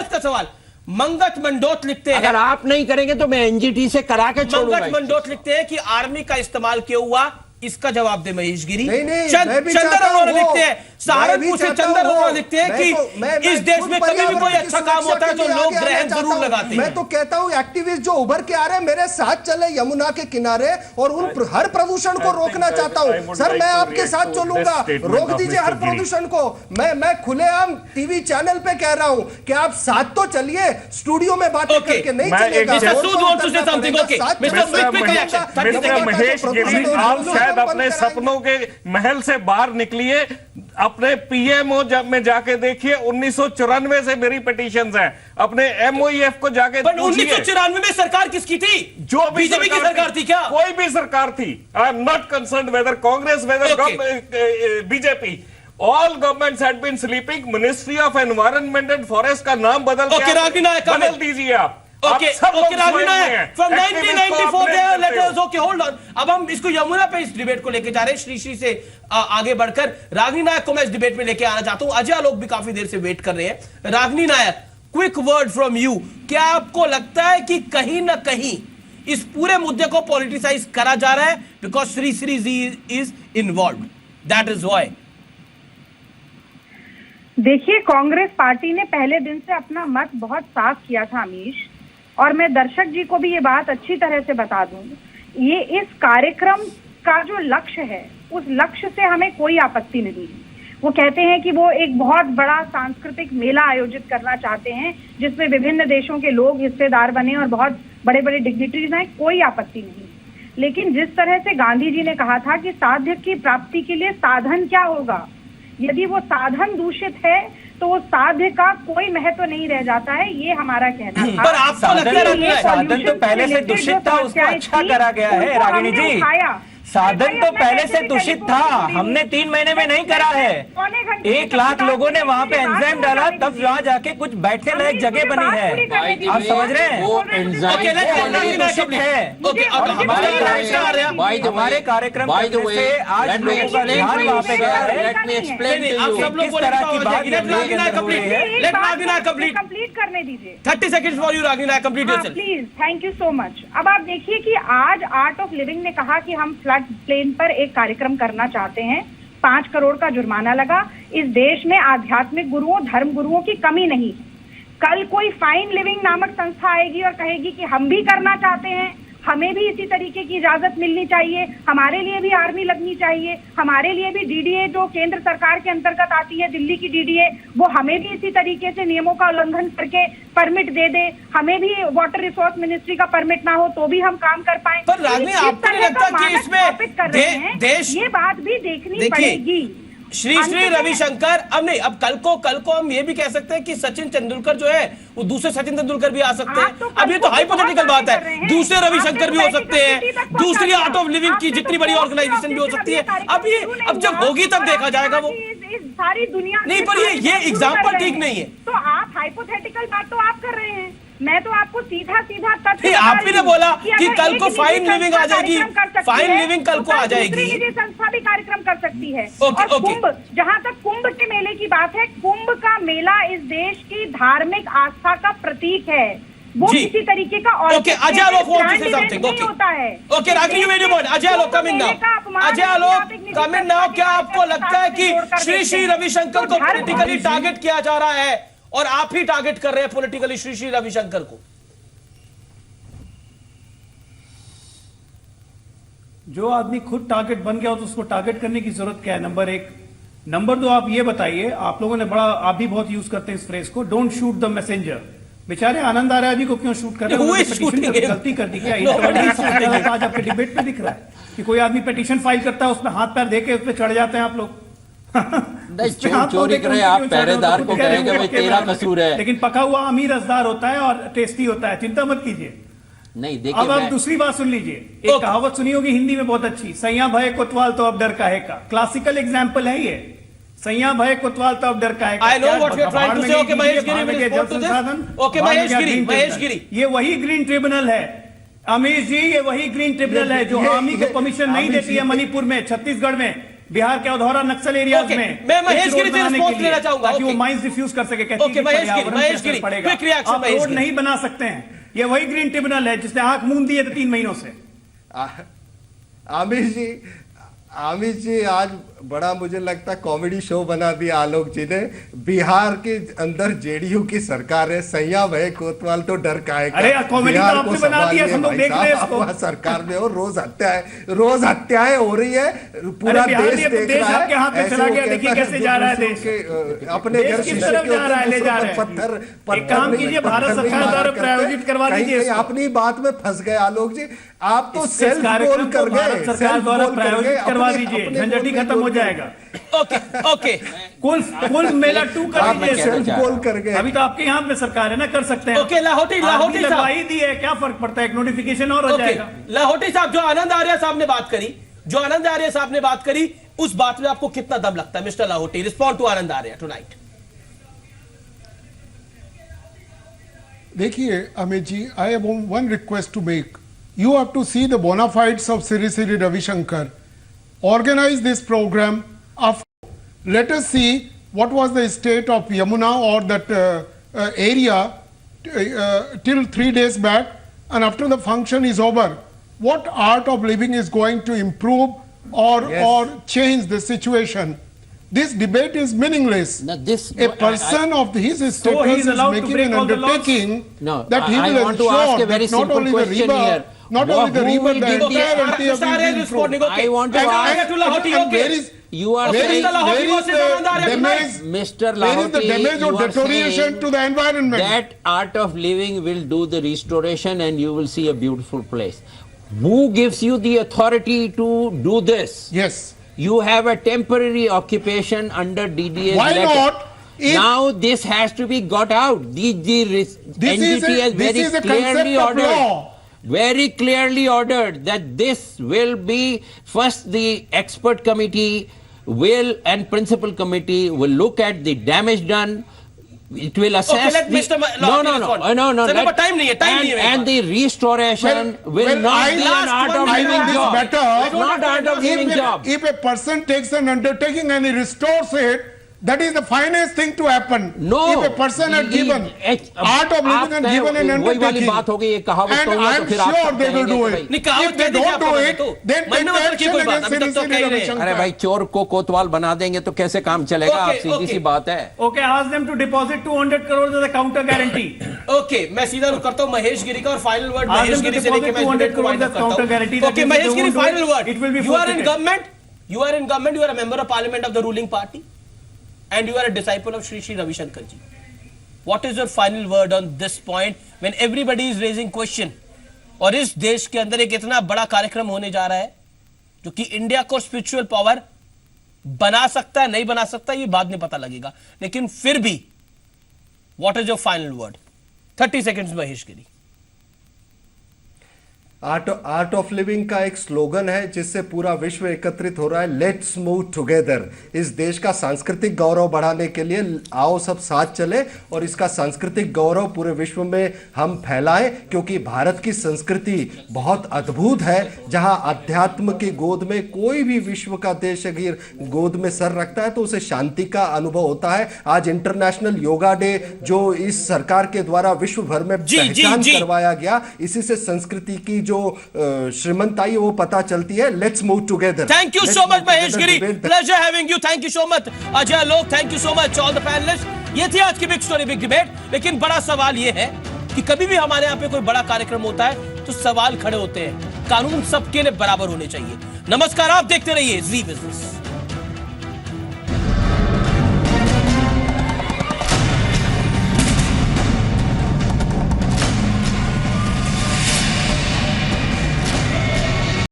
अर्थ का सवाल। मंगत मंडोत लिखते हैं, अगर आप नहीं करेंगे तो मैं एनजीटी से करा के छोड़ूंगा। मंगत मंडोत लिखते हैं कि आर्मी का इस्तेमाल क्यों हुआ, इसका जवाब दे महेश गिरी। नहीं, चंदर अरोड़ा लिखते हैं, सहारनपुर से चंदर अरोड़ा लिखते हैं कि इस देश में कभी भी कोई अच्छा काम होता है तो लोग ग्रहण जरूर लगाते हैं। मैं तो कहता हूं एक्टिविस्ट जो उभर के आ रहे हैं मेरे साथ चले यमुना के किनारे और उन हर प्रदूषण को रोकना चाहता हूं। सर मैं आपके साथ चलूंगा, रोक दीजिए हर प्रदूषण को। मैं खुलेआम टीवी चैनल पे कह रहा हूं कि आप साथ तो चलिए, स्टूडियो में बातें करके नहीं चलेगा। महेश गिरी, आप शायद अपने सपनों के महल से बाहर निकलिए, अपने पीएमओ में जाके देखिए। 1994 से मेरी पिटीशंस हैं, अपने एमओईएफ को जाके 1994 में सरकार किसकी थी? जो बीजेपी की सरकार थी क्या? कोई भी सरकार थी। I am not concerned whether Congress whether BJP. All governments had been sleeping. Ministry of environment and forest का नाम बदल दीजिए आप। Okay, ragi Nayak from 1994 there letters. Okay, hold on. अब हम इसको यमुना पे इस डिबेट को लेके जा रहे हैं, श्री से आगे बढ़कर रागिनी नायक को मैं इस डिबेट में लेके आना चाहता हूं। अजय लोग भी काफी देर से वेट कर रहे हैं। रागिनी नायक, क्विक वर्ड फ्रॉम यू, क्या आपको लगता है कि कहीं ना कहीं इस पूरे मुद्दे को पॉलिटिसाइज करा जा रहा है? Because Shri ji is involve, that is why. देखिए, कांग्रेस पार्टी ने पहले दिन से अपना मत बहुत साफ किया था अमीश, और मैं दर्शक जी को भी ये बात अच्छी तरह से बता दूं, ये इस कार्यक्रम का जो लक्ष्य है उस लक्ष्य से हमें कोई आपत्ति नहीं है। वो कहते हैं कि वो एक बहुत बड़ा सांस्कृतिक मेला आयोजित करना चाहते हैं जिसमें विभिन्न देशों के लोग हिस्सेदार बने और बहुत बड़े बड़े डिग्निटरीज हैं, कोई आपत्ति नहीं। लेकिन जिस तरह से गांधी जी ने कहा था कि साध्य की प्राप्ति के लिए साधन क्या होगा, यदि वो साधन दूषित है तो वो साध्य का कोई महत्व नहीं रह जाता है, ये हमारा कहना था। पर आपको लगता है साधन तो पहले से दूषित था, उसको अच्छा करा गया है रागिनी जी। साधन तो पहले से दूषित था, हमने 3 महीने में नहीं करा है। 1 लाख लोगों ने वहाँ पे एंजाइम डाला, तब वहाँ जाके कुछ बैठने लायक जगह बनी है। आप समझ रहे हैं? हमारे कार्यक्रम से आज लोगों का ध्यान वहाँ पे गया है। किस तरह की बात कंप्लीट करने दीजिए। 30 seconds for you Ragini Nayak, complete yourself please. Thank you so much. अब आप देखिए कि आज आर्ट ऑफ लिविंग ने कहा कि हम फ्लड प्लेन पर एक कार्यक्रम करना चाहते हैं। 5 करोड़ का जुर्माना लगा। इस देश में आध्यात्मिक गुरुओं, धर्म गुरुओं की कमी नहीं। कल कोई फाइन लिविंग नामक संस्था आएगी और कहेगी कि हम भी करना चाहते हैं, हमें भी इसी तरीके की इजाजत मिलनी चाहिए, हमारे लिए भी आर्मी लगनी चाहिए, हमारे लिए भी डीडीए जो केंद्र सरकार के अंतर्गत आती है, दिल्ली की डीडीए, वो हमें भी इसी तरीके से नियमों का उल्लंघन करके परमिट दे दे, हमें भी वाटर रिसोर्स मिनिस्ट्री का परमिट ना हो तो भी हम काम कर पाए। पर रागिनी, आपको नहीं लगता कि इसमें देश, ये बात भी देखनी पड़ेगी। श्री रविशंकर, अब नहीं, अब कल को हम ये भी कह सकते हैं कि सचिन तेंदुलकर जो है वो दूसरे सचिन तेंदुलकर भी आ सकते हैं। अब ये तो हाइपोथेटिकल बात है, दूसरे रविशंकर भी हो सकते हैं, दूसरी आर्ट ऑफ लिविंग की जितनी बड़ी ऑर्गेनाइजेशन भी हो सकती है। अब जब होगी तब देखा जाएगा वो सारी दुनिया नहीं। पर ये एग्जाम्पल ठीक नहीं है। तो आप हाइपोथेटिकल बात तो आप कर रहे हैं, मैं तो आपको सीधा तथ्य। आप ही ने बोला कि कल को फाइन लिविंग आ जाएगी, फाइन लिविंग कल को आ जाएगी, संस्था भी कार्यक्रम कर सकती है। और कुंभ, जहां तक कुंभ के मेले की बात है, कुंभ का मेला इस देश की धार्मिक आस्था का प्रतीक है, वो किसी तरीके का और अजय आलोक होता है। Okay Ragini, Ajay Alok come in now, Ajay Alok come in now. क्या आपको लगता है कि श्री रविशंकर को पॉलिटिकली टारगेट किया जा रहा है और आप ही टारगेट कर रहे हैं पॉलिटिकली श्री रविशंकर को? जो आदमी खुद टारगेट बन गया हो तो उसको टारगेट करने की जरूरत क्या है? नंबर 1। नंबर 2, आप ये बताइए, आप लोगों ने आप भी बहुत यूज करते हैं इस फ्रेज को, डोंट शूट द मैसेंजर। बेचारे आनंद आ रहा है अभी को क्यों शूट कर रहे हैं? गलती कर दी क्या? आज आपके डिबेट में दिख रहा है कि कोई आदमी पिटीशन फाइल करता है, उसमें हाथ पैर दे के उस पर चढ़ जाते हैं आप लोग। चोरी करे, आप पहरेदार को कहेंगे भाई तेरा कसूर है। लेकिन पका हुआ अमीर रसदार होता है और टेस्टी होता है, चिंता मत कीजिए। नहीं देखिए, अब आप दूसरी बात सुन लीजिए। एक कहावत सुनी होगी हिंदी में बहुत अच्छी, सैया भय कोतवाल तो अब डर काहे का। क्लासिकल एग्जाम्पल है ये, सैया भय कोतवाल तो अब डर काहे का। I know what you're trying to say. Okay, Mahesh Giri will respond to this. Okay, Mahesh गिरी, ये वही ग्रीन ट्रिब्यूनल है अमीश जी, ये वही ग्रीन ट्रिब्यूनल है जो आर्मी को परमिशन नहीं देती है मणिपुर में, छत्तीसगढ़ में बिहार के अधौरा नक्सल एरियाज में मैं महेश गिरी से रिस्पॉन्स लेना चाहूंगा ताकि वो माइंस डिफ्यूज कर सके। कहती है महेश गिरी क्विक रिएक्शन। आप रोड नहीं बना सकते हैं, ये वही ग्रीन ट्रिब्यूनल है जिसने आंख मूंद दिए थे 3 महीनों से। आमिर जी आज बड़ा मुझे लगता कॉमेडी शो बना दिया आलोक जी ने। बिहार के अंदर जेडीयू की सरकार है, सैया भय कोतवाल तो डर काहे का। अरे कॉमेडी तो आपने बना दिया, हम लोग देख रहे हैं इसको। सरकार में हो रोज हत्याएं हो रही है, पूरा देश देख रहा है। आपके हाथ में चला गया, देखिए कैसे जा रहा है देश, अपने घर की तरफ जा रहा है, ले जा रहा है। पत्थर काम कीजिए, भारत सरकार द्वारा प्रायोजित करवा दीजिए। अपनी बात में फंस गए आलोक जी, आप तो सेल्फ गोल कर गए, सरकार द्वारा प्रायोजित करवा दीजिए, झंझट ही खत्म हो जाएगा। ओके कुल मेला 2 कर दीजिए, सेल्फ गोल कर गए। अभी तो आपके हाथ में सरकार है ना, कर सकते हैं। ओके लाहौटी साहब ही दी है, क्या फर्क पड़ता है, एक नोटिफिकेशन और हो जाएगा। लाहौटी साहब, जो आनंद आर्य साहब ने बात करी, उस बात में आपको कितना दम लगता है? Mister Lahoti, respond to Anand Arya tonight. देखिए Amit ji, I have one request to make. You have to see the bona fides of Sri Sri Ravi Shankar. Organize this program. Let us see what was the state of Yamuna or that area till 3 days back, and after the function is over, what art of living is going to improve or change the situation. This debate is meaningless. Now a person of his status is making an undertaking that he will ensure that not only the river, not only the river, the entirety of the I want to ask where is you are saying Mr. Lahoti, damage or deterioration to the environment. That art of living will do the restoration and you will see a beautiful place. Who gives you the authority to do this? Yes. You have a temporary occupation under DDA's Why letter. not? Now this has to be got out. The NGT has very clearly ordered. Very clearly ordered that this will be first the expert committee will and principal committee will look at the damage done. It will assess. Okay, let Mr. No. Sir, time nahi hai. And the restoration will not be an art of living job. Not art of living job. If a person takes an undertaking and he restores it, that is the finest thing to happen. No. If a person had given art of living and given an undertaking, and I am sure they will do it. If they don't do it, then take action against Sri Sri Ravi Shankar. अरे भाई, चोर को कोतवाल बना देंगे तो कैसे काम चलेगा? आप सीधी सी बात है। Okay, ask them to deposit 200 crore as a counter guarantee. Okay, मैं सीधा रुक करता हूँ महेश गिरी का, और फाइनल वर्ड महेश गिरी से लेके मैं 200 crore का counter guarantee. Okay, Mahesh Giri, final word. You are in government. You are a member of parliament of the ruling party. And you are a disciple of Sri Sri Ravi Shankar ji. What is your final word on this point when everybody is raising question? और इस देश के अंदर एक इतना बड़ा कार्यक्रम होने जा रहा है जो कि इंडिया को स्पिरिचुअल पावर बना सकता है, नहीं बना सकता, ये बाद में पता लगेगा, लेकिन फिर भी what is your final word? 30 seconds Mahesh Giri. Art of living का एक स्लोगन है जिससे पूरा विश्व एकत्रित हो रहा है, लेट्स मूव टुगेदर। इस देश का सांस्कृतिक गौरव बढ़ाने के लिए आओ सब साथ चले और इसका सांस्कृतिक गौरव पूरे विश्व में हम फैलाएं, क्योंकि भारत की संस्कृति बहुत अद्भुत है, जहां अध्यात्म की गोद में कोई भी विश्व का देश अगर गोद में सर रखता है तो उसे शांति का अनुभव होता है। आज इंटरनेशनल योगा डे जो इस सरकार के द्वारा विश्व भर में पहचान करवाया गया, इसी से संस्कृति की जो श्रीमंताई वो पता चलती है। Let's move together. Thank you so much Mahesh Giri, pleasure having you. Thank you so much Ajay Lok, thank you so much all the panelist. ये थी आज की बिग स्टोरी बिग डिबेट। लेकिन बड़ा सवाल ये है कि कभी भी हमारे यहाँ पे कोई बड़ा कार्यक्रम होता है तो सवाल खड़े होते हैं, कानून सबके लिए बराबर होने चाहिए। नमस्कार, आप देखते रहिए जी बिजनेस।